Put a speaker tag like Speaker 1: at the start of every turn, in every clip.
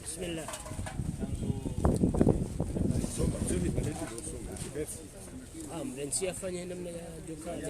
Speaker 1: Bismillah. Mrensi afanye namna ya jokali.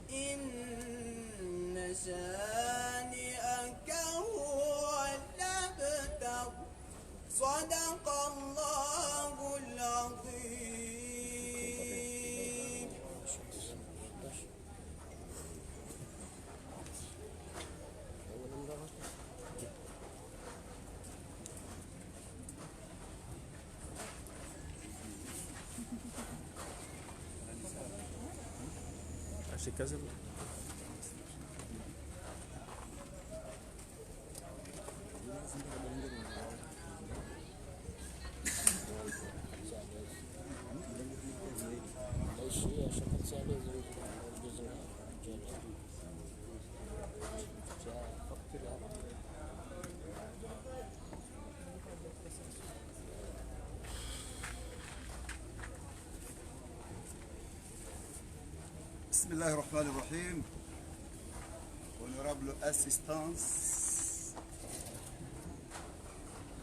Speaker 2: إن شانئك هو الأبتر صدق الله العظيم.
Speaker 1: عشان كذا
Speaker 3: Bismillahirrahmanirrahim. Honorable assistance,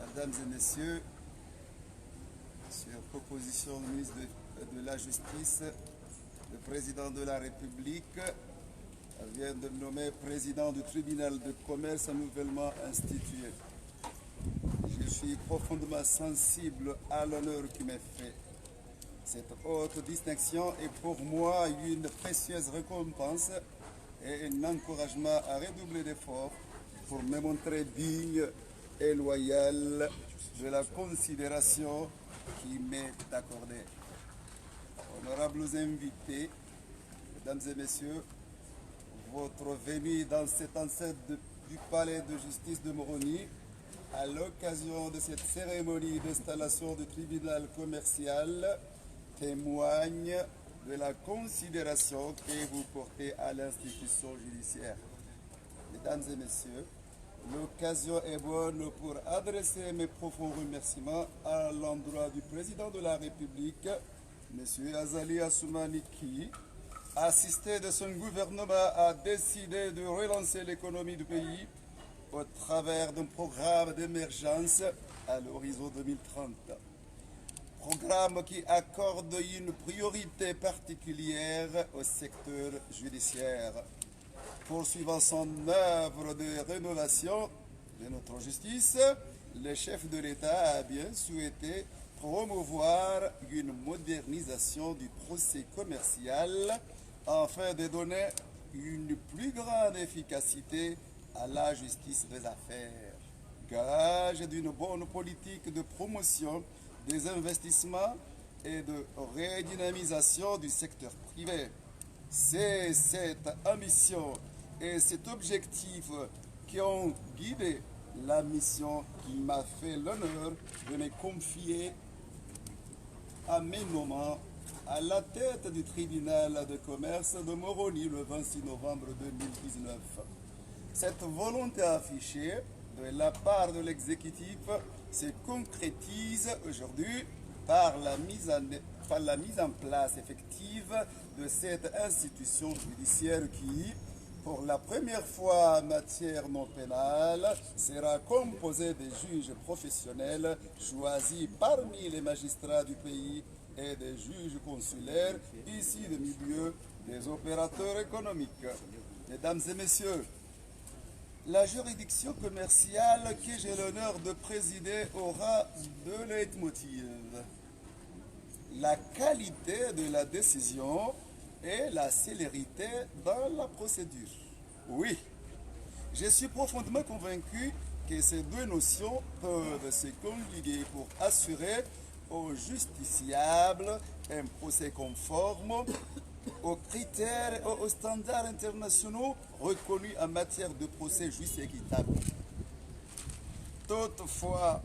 Speaker 3: Mesdames et Messieurs, sur proposition du ministre de la Justice, le président de la République vient de me nommer président du tribunal de commerce nouvellement institué. Je suis profondément sensible à l'honneur qui m'est fait. Cette haute distinction est pour moi une précieuse récompense et un encouragement à redoubler d'efforts pour me montrer digne et loyal de la considération qui m'est accordée. Honorables invités, Mesdames et Messieurs, votre venue dans cette enceinte du palais de justice de Moroni à l'occasion de cette cérémonie d'installation du tribunal commercial témoigne de la considération que vous portez à l'institution judiciaire. Mesdames et Messieurs, l'occasion est bonne pour adresser mes profonds remerciements à l'endroit du président de la République, M. Azali Assoumani, qui, assisté de son gouvernement, a décidé de relancer l'économie du pays au travers d'un programme d'émergence à l'horizon 2030. Programme qui accorde une priorité particulière au secteur judiciaire. Poursuivant son œuvre de rénovation de notre justice, le chef de l'État a bien souhaité promouvoir une modernisation du procès commercial afin de donner une plus grande efficacité à la justice des affaires. Gage d'une bonne politique de promotion des investissements et de redynamisation du secteur privé. C'est cette ambition et cet objectif qui ont guidé la mission qui m'a fait l'honneur de me confier à mes moments à la tête du tribunal de commerce de Moroni le 26 novembre 2019. Cette volonté affichée de la part de l'exécutif se concrétise aujourd'hui par la mise en place effective de cette institution judiciaire qui, pour la première fois en matière non pénale, sera composée de juges professionnels choisis parmi les magistrats du pays et des juges consulaires issus du milieu des opérateurs économiques. Mesdames et Messieurs, la juridiction commerciale que j'ai l'honneur de présider aura deux leitmotivs: la qualité de la décision et la célérité dans la procédure. Oui, je suis profondément convaincu que ces deux notions peuvent se conjuguer pour assurer aux justiciables un procès conforme aux critères et aux standards internationaux reconnus en matière de procès juste et équitable. Toutefois,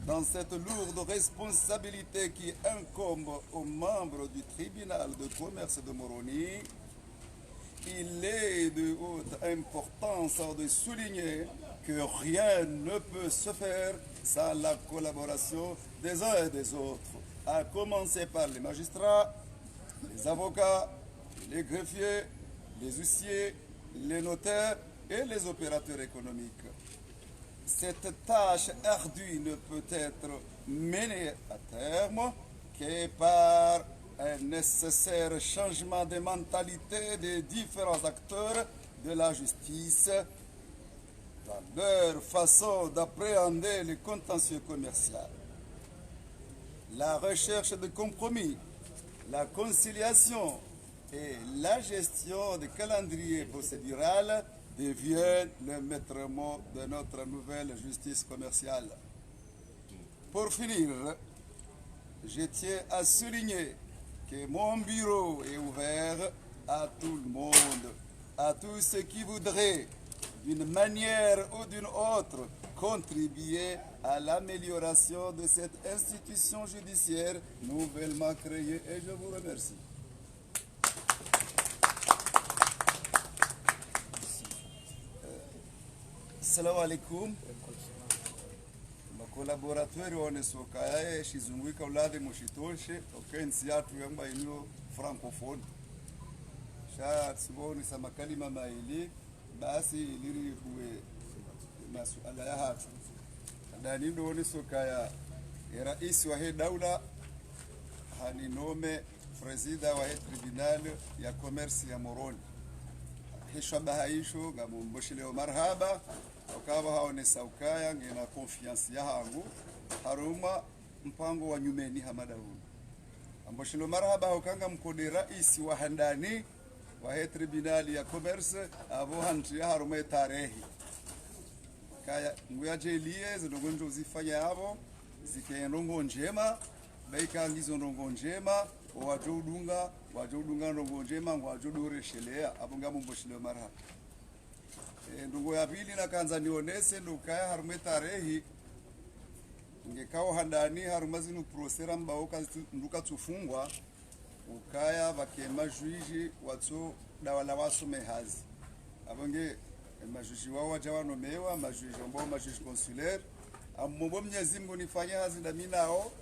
Speaker 3: dans cette lourde responsabilité qui incombe aux membres du tribunal de commerce de Moroni, il est de haute importance de souligner que rien ne peut se faire sans la collaboration des uns et des autres, à commencer par les magistrats, les avocats, les greffiers, les huissiers, les notaires et les opérateurs économiques. Cette tâche ardue ne peut être menée à terme que par un nécessaire changement de mentalité des différents acteurs de la justice dans leur façon d'appréhender le contentieux commercial. La recherche de compromis, la conciliation et la gestion du calendrier procédural deviennent le maître mot de notre nouvelle justice commerciale. Pour finir, je tiens à souligner que mon bureau est ouvert à tout le monde, à tous ceux qui voudraient, d'une manière ou d'une autre, contribuer à l'amélioration de cette institution judiciaire nouvellement créée, et je vous remercie. Assalamu alaikum. Makolaboratori wanesoka yae shizunguika ulade mushitoshe okensi yatu yamba inyo francophone. Sha tsiboni sama kalima maili basi iliri huwe masuala ya hatu. Ndani ndo wanesoka ya rais wa he daula haninome presida wa he tribunal ya commerce ya Moroni. Hishaba haisho ngamumbosheleo marhaba ukaba haonesa ukaya ngena confiance ya hangu haruma mpango wa nyumeni hamadahuni amboshelo marhaba ukanga mkode rais wa handani wa he tribunal ya commerce abo hanti ya haruma tarehi kaya nguyaje elie zindongo zifanya abo zikendongo njema baika ngizo ndongo njema wajodunga ndongo njema ngwajodoreshelea abonga mumboshelo marhaba ndungo ya pili na kanza nionese ndukaya harume tarehi ngekao handani haruma zinu prosera mbaoka nduka tufungwa ukaya bakema juiji watso dawala wasome hazi abonge majuji wao wajawano mewa majuji ambao majuji consulaire amombo Mwenyezi Mungu nifanya hazi daminao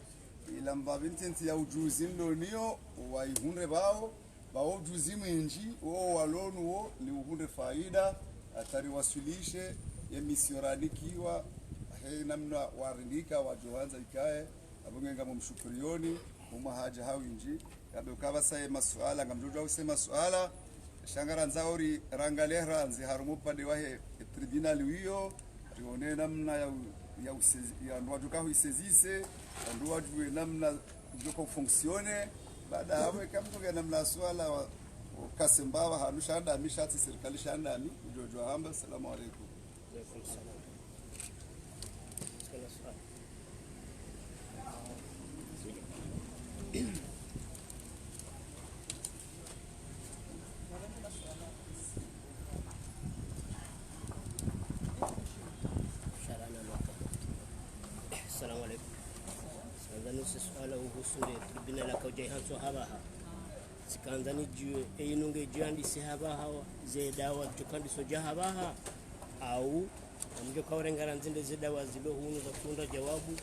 Speaker 3: ila mbabinti ya ujuzi ndonio waihunde bao ujuzi mwinji wao walonu wo ni uhunde faida atari wasulishe ya misionarikiwa he namna warindika wajoanza ikae abungenga mumshukurioni mumahaja hawinji kabukaba saye masuala ngamjojo usema suala shangara nzauri rangalera nzi harumu pande wahe tribunal wiyo rione namna ya ndwajuka huisezise ndwajue namna joko fonctionne baada hapo kamtoka namna suala kasimbawa hanushanda mishati serikali shanda mi jojo hamba. Assalamu alaikum.
Speaker 1: Alaikum salam. Assalamu alaikum. Sanzani suala uhusunde tribunal akauje hanso habaha sikanzani juu einunge juandi sihabaha ze dawa tukandi soja habaha au mjo kaurengara nzinde ze dawa zilo hunu za kunda jawabu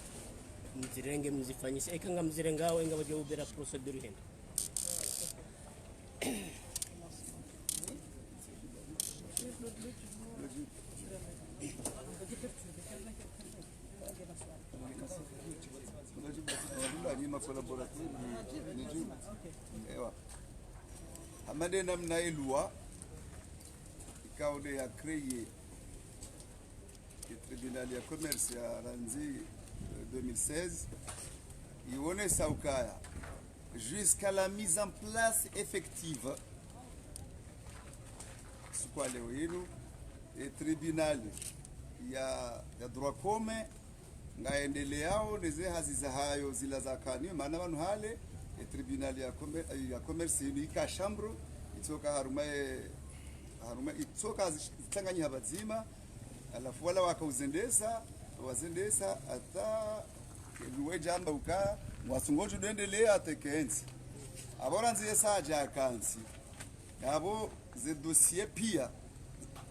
Speaker 1: mzirenge mzifanyise ekanga mzirengao enga wajubera procedure henda
Speaker 3: Amade namna elua ikaode ya créer le tribunal ya commerce ya Ranzi 2016 ione saukaya jusqu'à la mise en place effective sukwa leo hilo le tribunal ya droit commun ngaendeleao neze haziza hayo zila za kanuni maana wanu hale tribunal ya commerce ika chambre itoka haruma itoka zitanganya bazima alafu wala wakauzendesa wazendesa ata luwe jamba uka wasungojo duendelea atekenzi aboranzi yesaja kansi abo ze dossier pia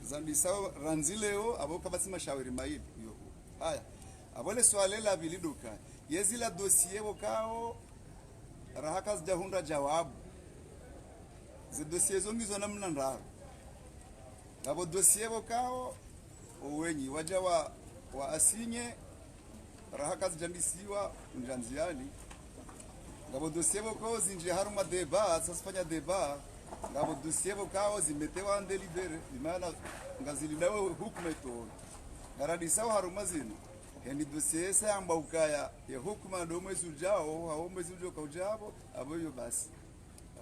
Speaker 3: zandisa ranzileo abo kabasima shawiri maili yo haya abole swale la biliduka yezila dossier bokao rahaka zijahunda jawabu ze dossier zongi zona mnandaro abo dossier bokao owenyi waja wa asinye rahaka zijandisiwa njanziani ngabo dossier boko zinje haruma deba sasa fanya deba ngabo dossier boko zimetewa en délibéré imana ngazilidawe hukumeto ngaradisa haruma zino yani dossier sa amba ukaya ya hukuma ndo mwezi ujao au mwezi ujao kaujabo aboyo basi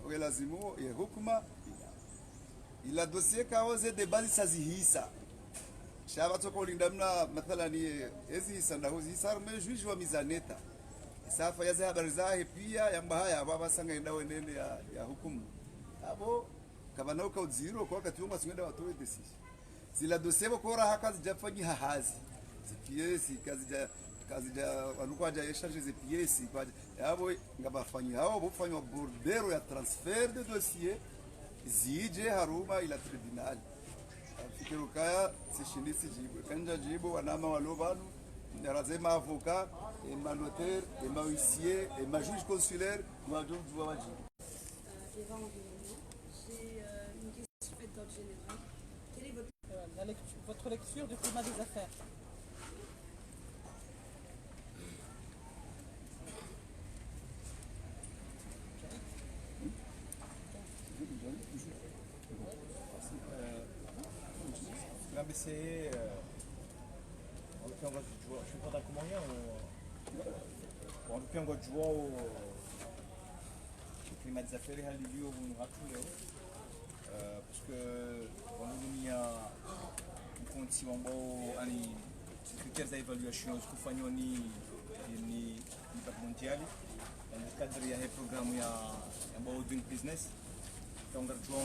Speaker 3: awe lazimu ya hukuma ila dossier kaoze de base sazihisa shaba toko lindamna mathalani ezi hisanda hozi hisarme juge wa mizaneta safa yaze habari zahe pia yamba haya baba sanga endawe nene ya hukumu abo kabana uka uziro kwa wakati wangu asingenda watoe decision zila dossier bokora haka zijafanyi hahazi zipiesi kazi ja wanuko ja échanger ze piesi kwa yabo ngabafanyi hao bofanywa bordero ya transfert de dossier zije haruma ila tribunal fikiro kaya sishindisi jibu kanja jibu wanama walobanu ndarazema avocat et ma notaire et ma huissier et ma juge consulaire moi donc je vois jibu
Speaker 4: Eva Environnement. J'ai une question faite d'ordre général. Quelle est
Speaker 5: votre lecture du climat des affaires?
Speaker 6: l'ABC, en tout cas, je suis pas d'accord avec moi. En tout cas, on va jouer au climat des affaires et à l'idée où nous rappelons. Parce que quand nous avons un condition de critères d'évaluation, ce qu'on fait au niveau mondial, dans le cadre du programme de business, quand on a joué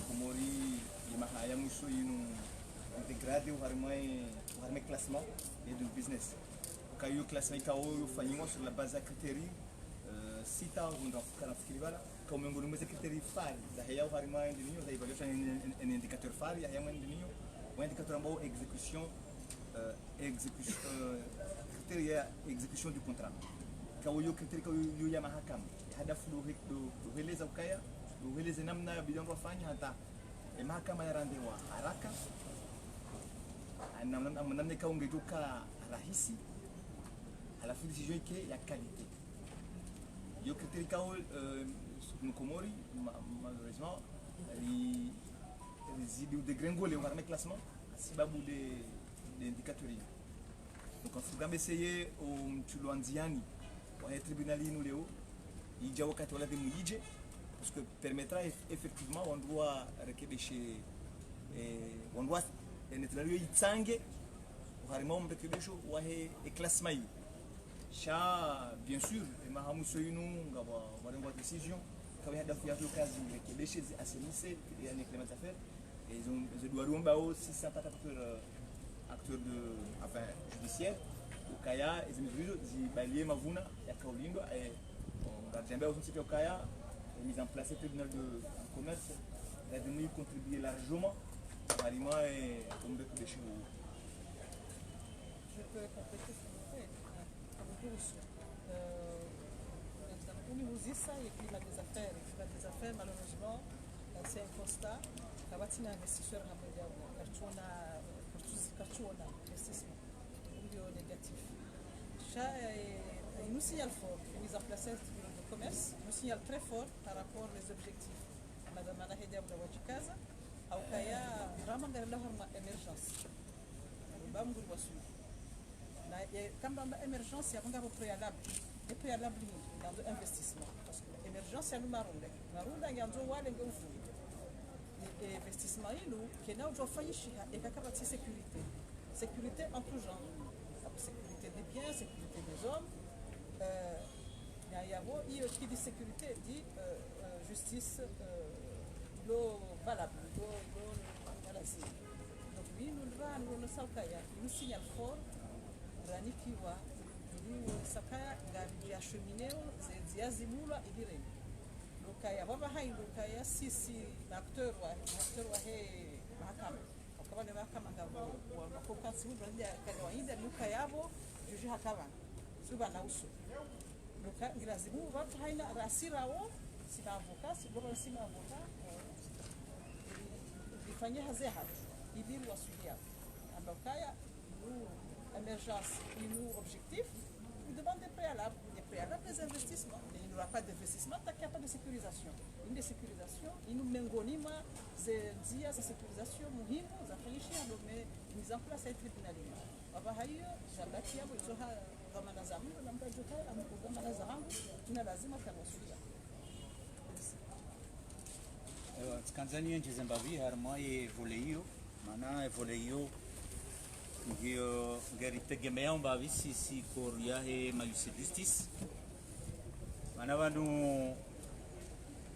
Speaker 6: Komori ya mwisho yinu integrade uharime classement et de business kwa hiyo classement ikao yofanywa sur la base ya criteri sita unafukana fikiri bala kwa miongoni mwa criteri fali za haya uharime ndinyo za evaluation en indicateur fali ya haya ndinyo wa indicateur ambao execution criteri ya execution du contrat kwa hiyo criteri kwa hiyo ya mahakama hadafu do heleza ukaya ueleze namna bidongo wafanya hata mahakama yarandewa haraka namna kaongetoka rahisi halafu decision yake ya qualité yo criteri kao Komori malheureusement zidi dégringoler au classement sababu de indicateurs donc on faut essayer au mchuloanziani wa tribunali nous leo ija wakati wala demu ije parce que permettra effectivement on doit rekebishe on doit netrario itsange harimo mbekebisho wahe classement yi sha bien sûr mahamu soyinu ngaba warengo decision kawe hadafu ya kazi rekebishe asemise yani climat affaire et ils doivent rumba aussi ça pas acteur de enfin judiciaire ukaya izimizo zibaliye mavuna ya kaulindo on garde aussi que ukaya mise en place du tribunal de commerce, il a venu contribuer largement à l'aliment et au mbeko de chez vous.
Speaker 5: Je peux compléter ce que vous faites. Au niveau de ça, il y a le climat des affaires. Le climat des affaires, malheureusement, c'est un constat. Il y a un investisseur qui a investissement négatif. Il nous signale fort, la mise en place du commerce, nous signale très fort par rapport aux objectifs. Madame Anahede Abdawajikaza, Aukaya, vraiment, il y a une émergence. Quand il y a une émergence, il y a un préalable. Le préalable dans l'investissement. Parce que l'émergence, c'est un marronde. Marronde, il y a un investissement, qui est là où il faut et qui sécurité. Sécurité en tout genre. Sécurité des biens, sécurité des hommes. Qui dit sécurité dit justice valable. Donc oui, nous le savons, nous signale fort, Rani Kiwa, nous sakaya gari acheminé, c'est Diazimula et Diré. Donc il y a Baba Haï, donc il y a six acteurs mahakama. Kwa ni mahakama ngabo wakoka simu ndio kawaida luka yabo juju hatawa suba na uso luka ngilazimu watu haina rasira wao sina avoka sibora sina avoka ifanye haze hatu ibiru wasulia ambakaya nous émergence et nous objectif nous demande des préalables préalable des investissements. Mais il n'y aura pas d'investissement tant qu'il n'y a pas de sécurisation. Une sécurisation, il nous mengonima, c'est sécurisation, muhimu, za kuishia ndo mise en place ya tribunal. Baba hayo zabaki hapo izoha dhamana za mtu na mtu ajoka amko dhamana za wangu tuna lazima tanwasulia.
Speaker 7: Tanzania nje mbavi harma evoluiu maana evoluiu ndio ngari tegemea mbavi sisi korea he mayusi justice maana vandu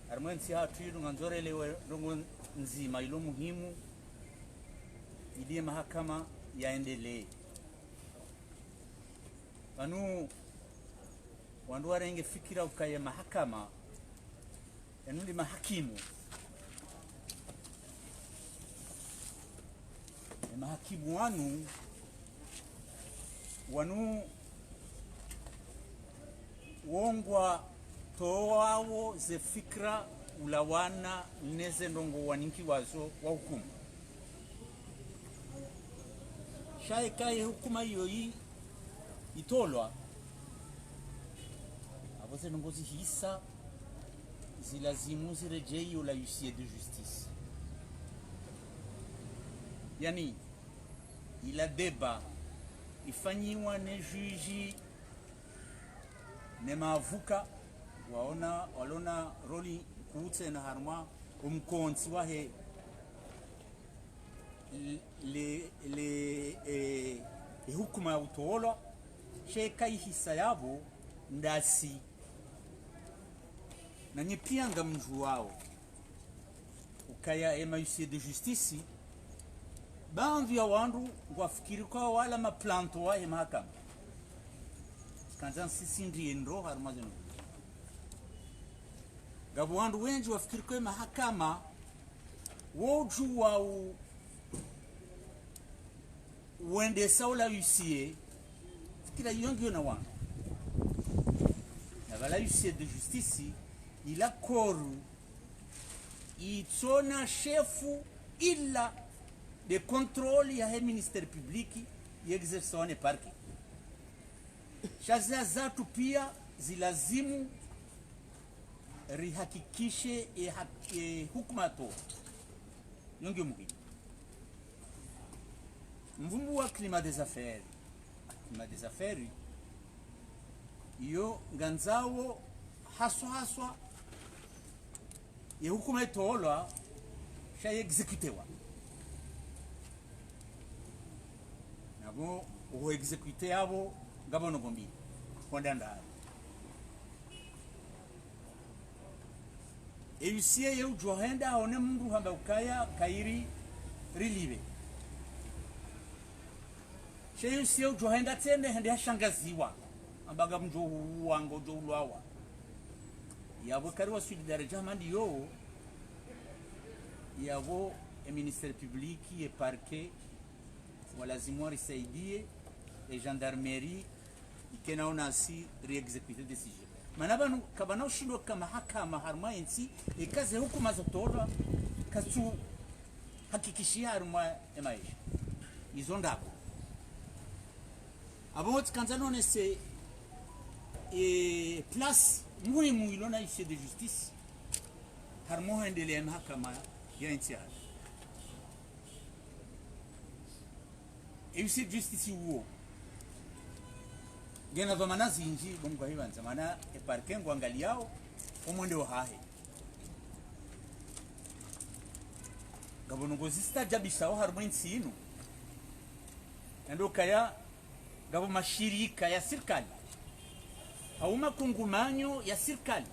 Speaker 7: harma nsi hatu nganzore lewe ndongo nzima ilo muhimu ili mahakama yaendelee vanu wandu warenge fikira ukaya mahakama yanundi mahakimu mahakimu wanu wongwa toawo ze fikra ulawana neze ndongo waninki wazo wa hukumu shaika hukuma yoyi itolwa aboze ndongozi hisa zilazimu zirejei la huissier de justice yani ila deba ifanyiwa ne juji ne mavuka walona roli kuutse na harma umkonsi wahe hukuma ya utawala sheka hisa yabo ndasi na nyipianga mju wao ukaya huissier de justice banvi ya wandu wafikiri kwa wala maplanto wa mahakama kanza sisi ndiye ndo harumazeno gabu wandu wengi wafikiri kwa mahakama woju wao wende saula huissier fikira yongi na wandu na bala huissier de justice ila koru itona chefu illa de contrôle ya ministère public yexerçone parki shazia zatu pia zilazimu rihakikishe hukumato yonge muhimu mvumbu wa climat des affaires yo ganzawo haswa ye hukuma itolwa sha executewa nabo uho execute yabo ngabono gombi kondanda huissier yo johenda one mundu hamba ukaya kairi relive huissier yo johenda tende hende hashangaziwa ambaga mjo wango jo ulwawa yabo karwa sudi daraja mandi yo yabo ministère public et parquet walazimu risaidie et gendarmerie ikenaona si re-execute decision manabanu kabana ushindo kama mahakama harma ensi ikaze hukuma zotola kasu hakikishia harma ya maisha izo ndako abo tkanzanone se place muhimu ilona huissier de justice harmo endelea mahakama ya ensi hali huissier de justice uo gena vamana zinji bomgwa hivanza mana eparkengo angaliao omwende ohahe gabonongo zista jabisha harmo insinu ndo kaya gabo mashirika ya serikali au makungumanyo ya serikali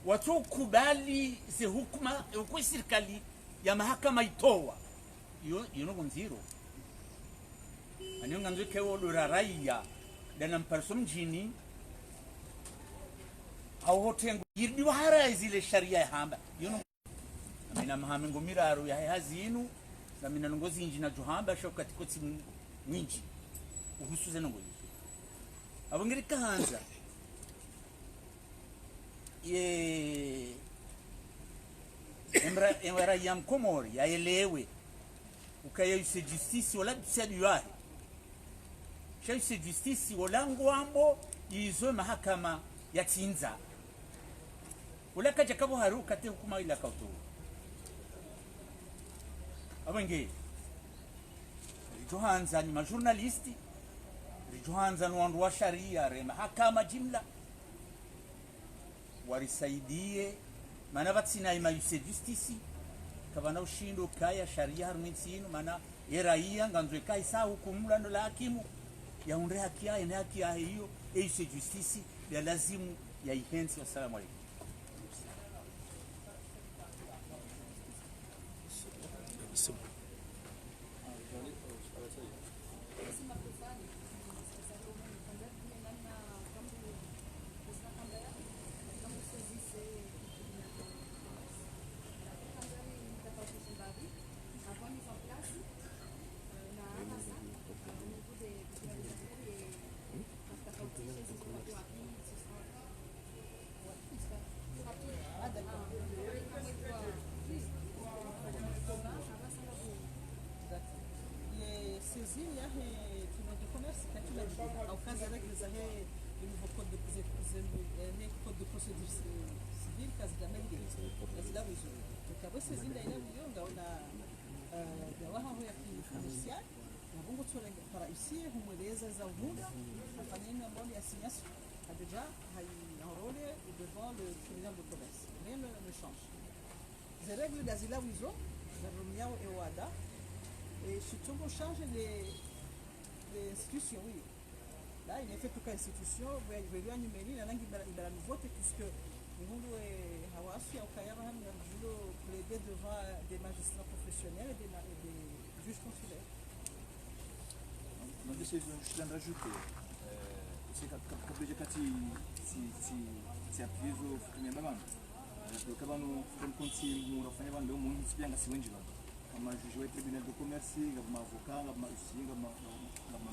Speaker 7: watu kubali ze hukuma kwa serikali ya mahakama itowa yo no nziro anyo nganzo kewo lura raia dana mparso mjini au hotengo yirdi wahara zile sharia ya hamba yo no amina mahamengo miraru ya hazinu na mina ngozi injina johamba shokati kotsi mwinji uhusuze ngo abongeri kahanza emra yam komori yaelewe ukaya huissier justice wala bisadu yahe shaise justice wolango ambo izwe mahakama ya tinza ulaka jakabo haru kate hukuma ila kautu abenge rijohanza ni majournalisti rijohanza ni wandu wa sharia re mahakama jimla warisaidie mana batsina ima yuse justice kabana ushindo kaya sharia harumitsino mana eraia nganzwe kai sa hukumula ndo la hakimu ya unre haki yake na haki yake hiyo yuse justice ya lazimu ya ihensi. Assalamu alaykum.
Speaker 5: Saisine ya tribunal de commerce katika au kazi regles za le nouveau code de procédure civile kazi za mengi lazima hizo tukabwe saisine ile ndio na gawaha ya kifoncier na bongo tu para ici humweleza za muda afanyeni mambo ya signation a déjà enrôlé devant le tribunal de commerce mais le change les règles d'asile hizo za Romiao et Wada. Et surtout, on change les institutions, oui. Là, il est fait toute institution, il y a numérique, il y a la nouveauté, puisque nous avons plaidé devant des magistrats professionnels et des juges consulaires.
Speaker 6: Donc, c'est juste un rajouter. C'est c'est appuyé sur le premier moment. Donc, quand on continue, on va faire un monde qui est bien assez kama juge wa tribunal de commerce kama avocat kama huissier kama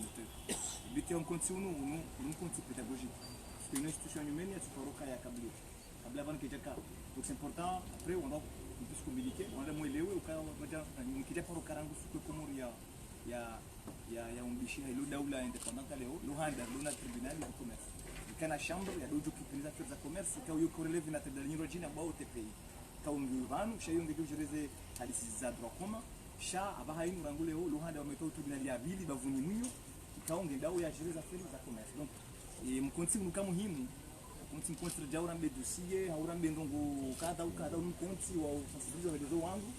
Speaker 6: notaire but on continue nous continue pédagogique parce que une institution humaine il faut ya kabla avant que jaka donc c'est important après on doit plus communiquer on doit mwelewe ukaja nikija para karangu siku como ya umbishi hilo daula independente leo luhanda luna tribunal de commerce kana chambre ya dojo kipinza za commerce kwa hiyo koreleve na tedalini rojina bao TPI kaungu vanu shayo ngeke jereze hadisi za droit commun sha abahayi murangule ho luhanda wametoa tribunal ya bili bavuni mwiyo kaunge ndao ya jereza feri za commerce donc mkonti muka muhimu mkonti mkonti jaura mbe dossier haura mbe ndongo kada mkonti wa sensibiliser les autres wangu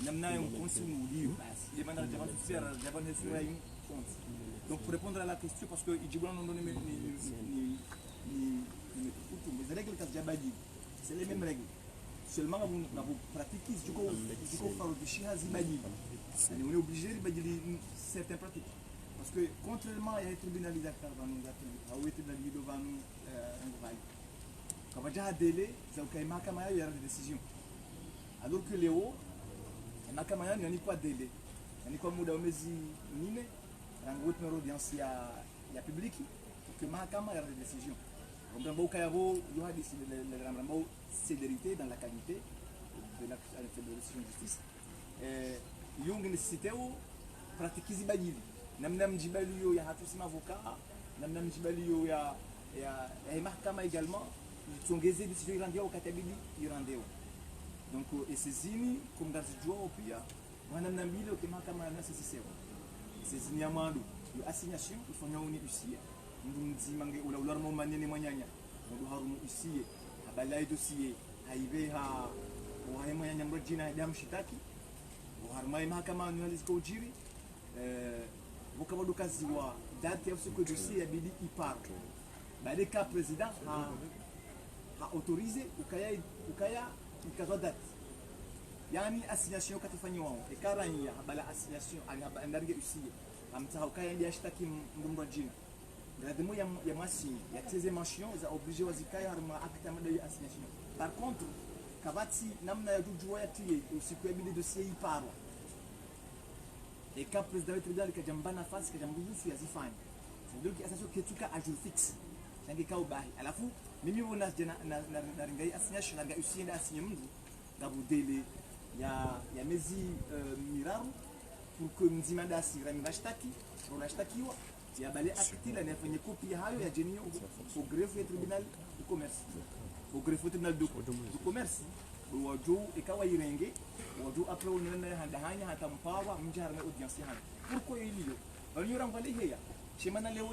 Speaker 6: namna yo mkonti mulio basi demanda de jaban faire jaban hesura yin konti donc pour répondre à la question parce que ijibwana ndo ni les règles que jabadi c'est les mêmes règles seulement vous pratiquez du coup par le chien zibadi on est obligé de badiler certaines pratiques parce que contrairement à un tribunal d'affaires dans nous a été dans le devant nous un vaille quand déjà délai ça au mahakama il y a des décisions alors que Léo mahakama il n'y a pas de délai il n'y a pas muda wa miezi 4 rango tuna audience ya public pour que mahakama il y a des décisions donc dans beaucoup yavo yo hadisi le rambo célérité dans la qualité de la décision de justice yongi nécessité ou pratiquer zibadili namna mjibali yo ya hatusema avocat namna mjibali yo ya mahakama également tsongeze décision irandia ukatabidi irandeo donc et saisini comme ngazijua pia wanamna mbili kwa mahakama na sisi saisini ya mando yo assignation ifanya uni usia ndumzima nge ula mo manene mwanyanya ndo harumu usie abalai dossier haibeha wa mwanyanya mrojina damu shitaki harmai mahakama analyse ko jiri bukaba kazi wa date ya usiku dossier ya bidi ipart baada ka president ha autorisé ukaya ikazo date yani assignation katafanywa ikaranya bala assignation andarige usie amta ukaya ndia shitaki mrojina radimo ya masi ya teze mention za obligé wazikaya harma acte de assignation par contre kabati namna ya jujua ya tie usiku ya bidi dossier iparo et quand président tribunal kajambana fasi kajamruhusu yazifanye ndio kiasi kituka a jour fixe ndio kao bahi alafu mimi wona na ringai assignation na usienda asinye mtu ngabu dele ya mezi miraru pour que mzima dasi rami nashtaki unashtakiwa ziabale akti la nafanya copie hayo ya jenio au greffe ya tribunal du commerce au greffe tribunal du commerce waju ikawa irenge waju après on na handahanya hata mpawa mjara na audience hana pourquoi ilio banyura ngale heya shemana leo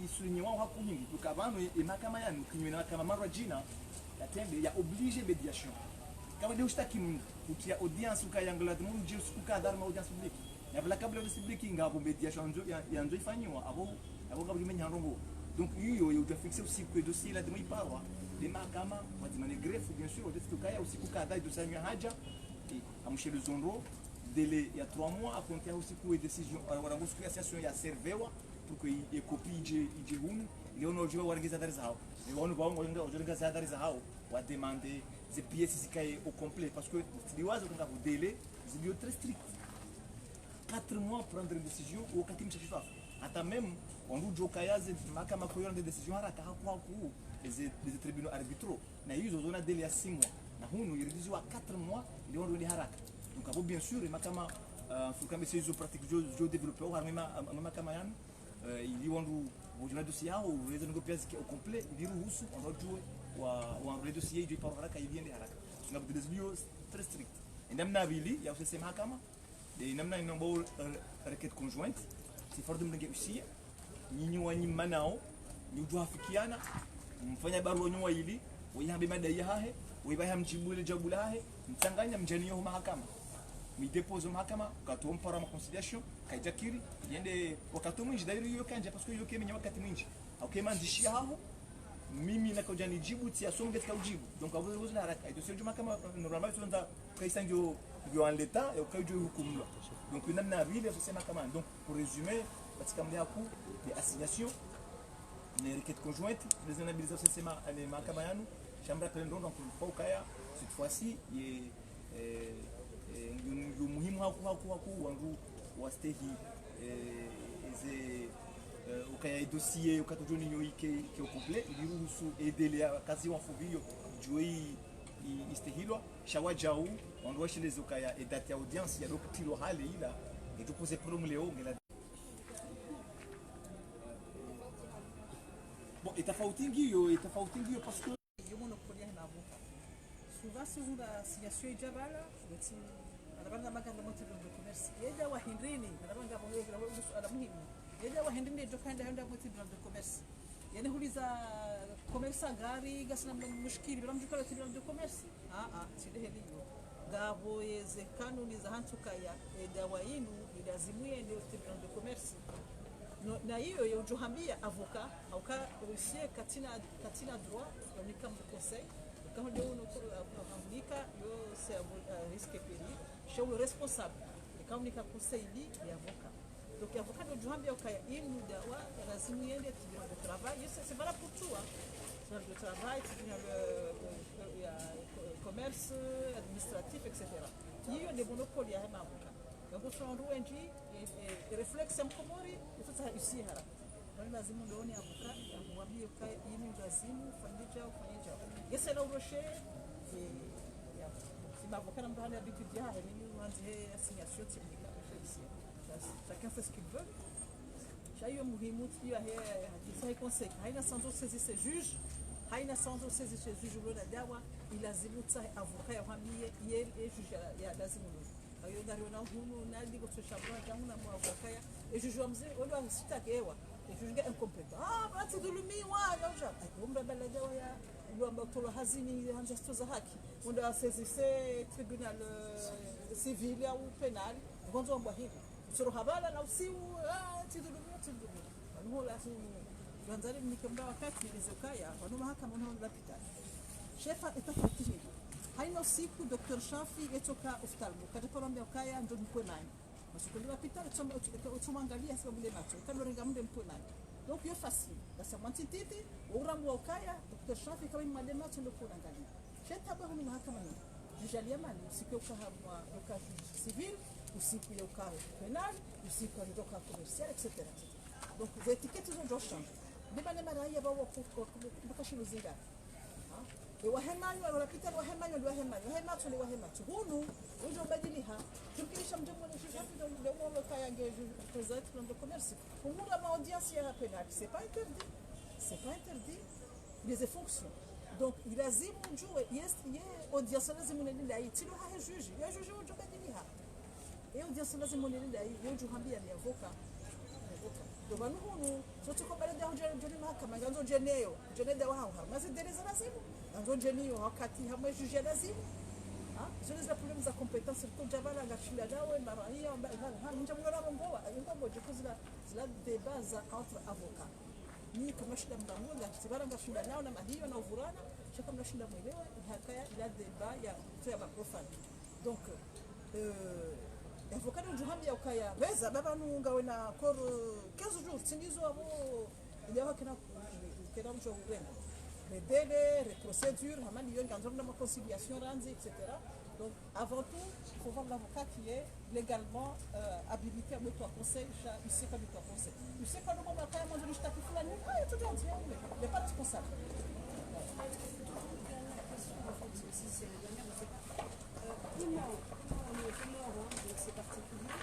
Speaker 6: isulinye wao hapo nyingi tukabano mahakama yani kinywe na kama mara jina ya tembe ya oblige mediation kama ndio shtaki kutia audience ukayangala tumu jeu ukadar ma audience publique ya bla kabla de publique ngabo mediation ya nzo ifanywa abo ngabo limenya rongo donc hiyo ya utafixe aussi que dossier la demi parwa de mahakama watimane greffe bien sûr de tukaya aussi ukadar de sanya haja et amshe le zonro délai il y a 3 mois à compter aussi pour une décision alors on association ya servewa pour que e copie ije hunu leo no jua wargiza dari zao leo no bawo ngoja organiza dari zao wa demander ces pièces zikae au complet parce que liwazo kunga ku délai zilio très strict 4 mois prendre une décision au katim chef hata même on nous joka yaze mahakama koyo de décision haraka hakuwa ku les tribunaux arbitraux na hizo zona délai ya 6 mois na hunu iridiziwa 4 mois leo ndo haraka donc abo bien sûr mahakama fukambe ces pratiques jo développeur harmema mahakama yani ili wandu wajuna dossier yao uweze ngopiazi au complet biruhusu onojue wa dossier je par haraka iende haraka tunabudi desio très strict ndamna bili ya usese mahakama de namna inombo requête conjointe si fort de mlenge usia nyinyi wanyi manao ni ujuafikiana mfanya barua nyua ili wayabe madai hahe waiba mjibu ile jabu lahe mtanganya mjani yo mahakama mi dépose mahakama kato mpara ma conciliation kaijakiri yende wakati mwingi dairi yo kanje parce que yo kemenya wakati mwingi akema ndishia hapo mimi na kujani jibu tia somo katika ujibu donc avozo vozo la haraka ito sio mahakama normalement tunza kaisanjo yo en l'état et au jo hukumwa donc namna vile sio mahakama donc pour résumer katika mlia ku de assignation les requêtes conjointes les analyses c'est mahakama yanu chambre pendant donc pour kaya cette fois-ci muhimu haku wangu wastehi ukaya dossier ukatujoni nyoike ki au complet liruhusu edele kazi wa fuvio joi istehilwa shawajau wandu shile ukaya edate audience ya dokitilo hali ila etupose problem leo ngela bon etafautingi yo parce que
Speaker 5: souvent segunda assignation ijabala bati anabanga maganda motivo de commerce yeda wa hindrini anabanga bonga ala muhimu yeda wa hindrini jokanda handa motivo de commerce yani huliza commerce gari gasna mushkili bila mjukala tribunal de commerce side heliyo gabo yeze kanuni za hantukaya dawa yinu ilazimuye ndio tribunal de commerce na hiyo yojohambia avocat au ka dossier katina droit ni comme conseil quand on a c'est un risque péril chez le responsable et quand on a conseil et avocat donc avocat de Johambia ukaya ili dawa lazima iende tribunal de travail c'est valable pour tout tribunal de travail tribunal commerce administratif etc hiyo ni monopole ya avocat donc on doit enji et réflexe mkomori il faut ça ici hara lazima ndoone avocat amwambie ukaya ili lazima ufanyija yese na uroshe ya avocat na mdana bitu dia ni wanze assignation technique chacun fait ce qu'il veut chayo muhimu pia hii conseil haina sanzo saisir juge haina sanzo saisir juge lo dawa ilazimu tsa avocat ya hamie yeye juge ya lazimu ayo dario na hunu na digo tshabwa tangu na avocat et juge wa mzee wao wasitakewa et juge incompétent bati dhulumiwa yaja kumbe bala dawa ya ndio tolo hazini hanjasto za haki ndio saisir tribunal civil au penal ngonzo mbwa hivi suru habala na usiu tidulumia wanola tu wanzali mnikamba wakati ilizokaya wanoma haka mwana lapita shefa etafatiri haina siku Dr. Shafi etoka oftalmo kataporambia ukaya ndo mkwe nani masukundi lapita utumwangalia sababu ile macho kalorenga mde mkwe nani donc yo facile basa mwantititi urambo ukaya Dr. Shafi kama madema ndo kuangalia sheta bado ni haka mwana jujalia mali siku ukahamwa uka civil usiku ya ukao penal usiku ya doka commercial etc. Donc les étiquettes ont changé. Mais les maladies vont beaucoup zinga. wahemayo wanapita wahemayo wahemacho ni wahemacho hunu unjo badiliha tukilisha mjombo ni shishi hapo ndio ndio kaya nge present dans le commerce pour nous la audience ya pénal c'est pas interdit les fonctions donc il a zimu njue yes audience lazima nenda itilo ha juge ya juge unjo badiliha et audience lazima nenda unjo hambia ni avocat donc nous hunu sote ko bale ndio ndio mahakama nganzo jeneyo jeneda wao mazi dereza lazima nganzo jeniyo wakati hamwe juge lazima zile za problème za compétence kwa jabala ngashinda nawe maraia nje mngora bongoa ngombo jikuza zila débat za entre avocats ni kama shida mbangu ngasibara ngashinda nao na mahiyo na uvurana shaka mnashinda mwelewe hakaya ila débat ya faire ma profane donc avocat ndio hambia ukaya weza baba nunga wena kor 15 jours sindizo abo ndio kena mcho urembo les délais, les procédures, il y a une conciliation, etc. Donc, avant tout, il faut voir l'avocat qui est légalement habilité à mettre un conseil, il sait pas mettre un conseil. Il sait pas le moment où il y a un juge qui fait la nuit, il est tout entier, il n'est pas responsable.
Speaker 4: C'est particulier.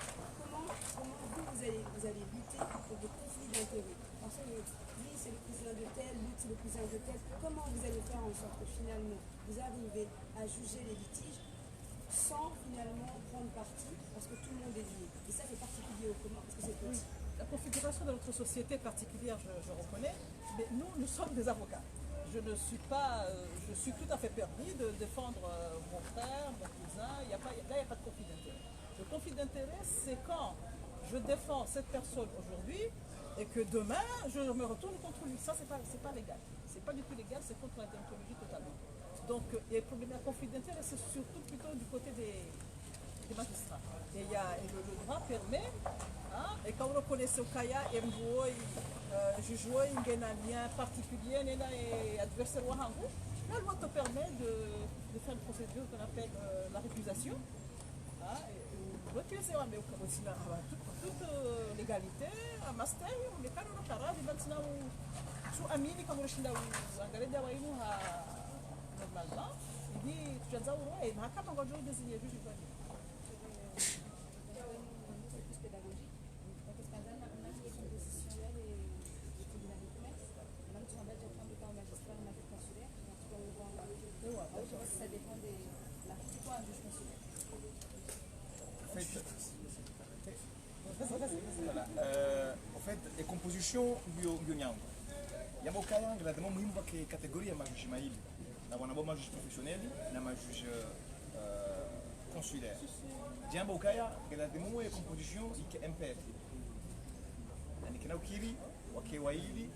Speaker 4: Comment vous allez lutter contre des conflits d'intérêts? Lui, c'est le cousin de tel, lui, c'est le cousin de tel. Comment vous allez faire en sorte que finalement vous arrivez à juger les litiges sans finalement prendre parti parce que tout le monde est lié? Et ça, c'est particulier au commun parce que c'est petit.
Speaker 5: La configuration de notre société est particulière, je reconnais, mais nous sommes des avocats. Je suis tout à fait permis de défendre mon frère, mon cousin. Là, il n'y a pas de conflit d'intérêt. Le conflit d'intérêt, c'est quand je défends cette personne aujourd'hui et que demain, je me retourne contre lui. Ça, c'est pas légal. C'est pas du tout légal, c'est contre la déontologie totalement. Donc, il y a le problème de conflit d'intérêt, c'est surtout plutôt du côté des magistrats. Et le droit permet, et quand vous reconnaissez au Kaya, juge un lien particulier, et adversaire, la loi te permet de faire une procédure qu'on appelle la récusation. Refuser mais aussi toute légalité, un master, les cas de carade, maintenant, sous Amini, comme le China, Angare Dawaïnou a normalement, il dit, tu as dit, et ma carte, on va jouer désigner juge.
Speaker 4: Ça dépend de la quoi un juge consulaire.
Speaker 6: En fait, les compositions bionyang. Il y a beaucoup de gens qui ont une catégorie de juge maïl. Nous avons un juge professionnel, et un juge consulaire. Il y a beaucoup de compositions qui sont MPF. Il y a Kiri, Wake Waili,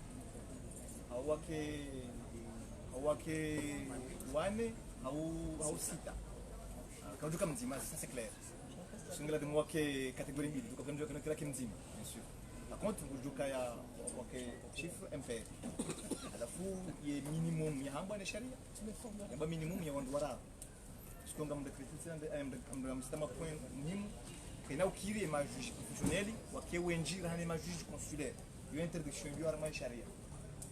Speaker 6: Wake Wane, au Sita. Quand je dis ça c'est clair. Si on a des catégories, donc comme je dis bien sûr. Par contre, je dis chiffre MPR. À la fois, il y a minimum, il y a un bon charia. Il y a un minimum, il y a un droit. Parce qu'on a un système point minimum. Et là, il y a un juge professionnel, il y a un juge consulaire. Il y a une interdiction, il y a un charia.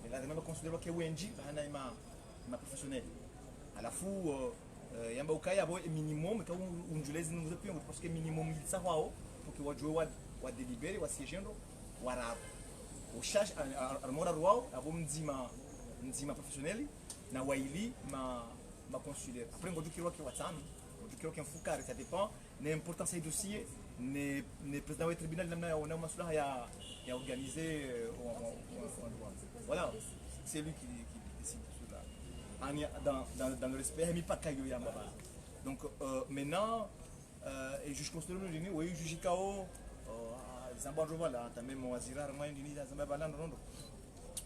Speaker 6: Et là, il considère qu'il y a un professionnel. À la fois, il y a un minimum, mais je les ai parce que minimum, il s'en va, pour que vous jouez à délibérer, à siéger, à rare. Au charge, à mon roi, à vous me dire ma professionnelle, na waili, ma consulaire. Après, on dit qu'il y a un WhatsApp, on dit qu'il y a un foucard, ça dépend. L'importance du dossier, le président du tribunal, on a organisé. Voilà, c'est lui qui décide dans le respect, mais pas qu'il y a donc maintenant, et juge consulaire, oui, juge KO, Zambadjova là, t'as même Wazira, moi, il Zambabalan,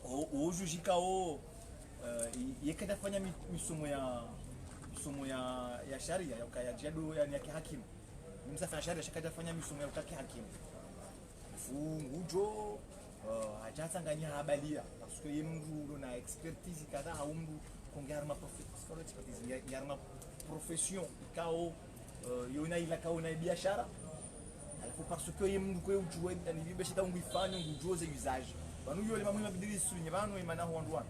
Speaker 6: au juge KO, il y a qu'à faire ya sharia, ya jadu ya hakim. Msa fa sharia shaka dafanya misumo ya hakim. Ujo hajatanganya habalia parce que yemru na expertise kada haumdu kongar ma profession kao yona ila kao na biashara alafu parce que yemru ko ujue ni biashara ngifanya ngujoze usage banu yole mamwe mabidiri sunye banu imana huandwa